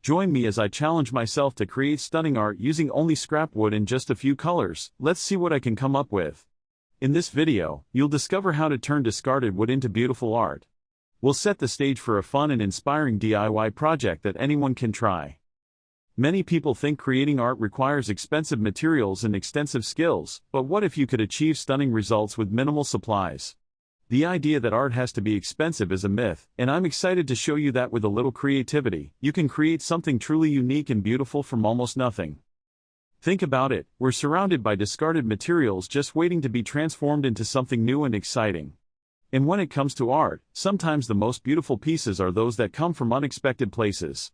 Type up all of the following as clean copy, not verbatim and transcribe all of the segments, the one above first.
Join me as I challenge myself to create stunning art using only scrap wood and just a few colors. Let's see what I can come up with. In this video, you'll discover how to turn discarded wood into beautiful art. We'll set the stage for a fun and inspiring DIY project that anyone can try. Many people think creating art requires expensive materials and extensive skills, but what if you could achieve stunning results with minimal supplies? The idea that art has to be expensive is a myth, and I'm excited to show you that with a little creativity, you can create something truly unique and beautiful from almost nothing. Think about it, we're surrounded by discarded materials just waiting to be transformed into something new and exciting. And when it comes to art, sometimes the most beautiful pieces are those that come from unexpected places.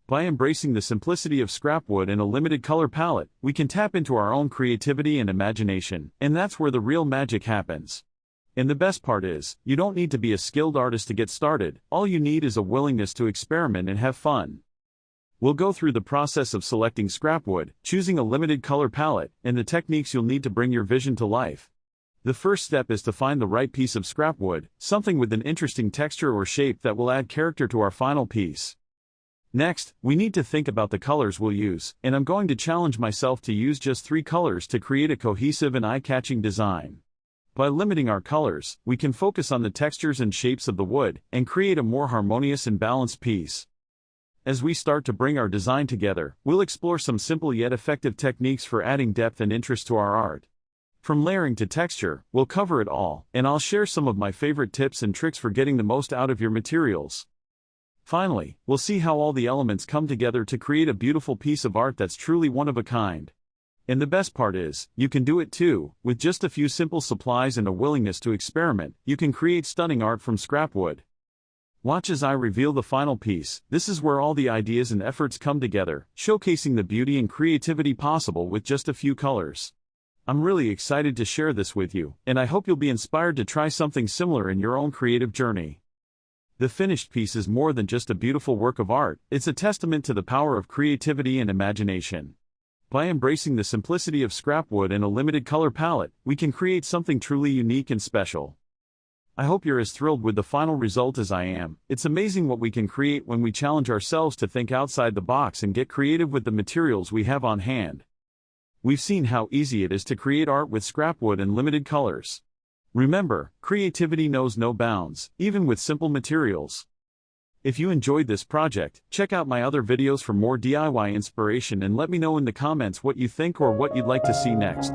By embracing the simplicity of scrap wood and a limited color palette, we can tap into our own creativity and imagination, and that's where the real magic happens. And the best part is, you don't need to be a skilled artist to get started, all you need is a willingness to experiment and have fun. We'll go through the process of selecting scrap wood, choosing a limited color palette, and the techniques you'll need to bring your vision to life. The first step is to find the right piece of scrap wood, something with an interesting texture or shape that will add character to our final piece. Next, we need to think about the colors we'll use, and I'm going to challenge myself to use just 3 colors to create a cohesive and eye-catching design. By limiting our colors, we can focus on the textures and shapes of the wood, and create a more harmonious and balanced piece. As we start to bring our design together, we'll explore some simple yet effective techniques for adding depth and interest to our art. From layering to texture, we'll cover it all, and I'll share some of my favorite tips and tricks for getting the most out of your materials. Finally, we'll see how all the elements come together to create a beautiful piece of art that's truly one of a kind. And the best part is, you can do it too. With just a few simple supplies and a willingness to experiment, you can create stunning art from scrap wood. Watch as I reveal the final piece. This is where all the ideas and efforts come together, showcasing the beauty and creativity possible with just a few colors. I'm really excited to share this with you, and I hope you'll be inspired to try something similar in your own creative journey. The finished piece is more than just a beautiful work of art, it's a testament to the power of creativity and imagination. By embracing the simplicity of scrap wood and a limited color palette, we can create something truly unique and special. I hope you're as thrilled with the final result as I am. It's amazing what we can create when we challenge ourselves to think outside the box and get creative with the materials we have on hand. We've seen how easy it is to create art with scrap wood and limited colors. Remember, creativity knows no bounds, even with simple materials. If you enjoyed this project, check out my other videos for more DIY inspiration and let me know in the comments what you think or what you'd like to see next.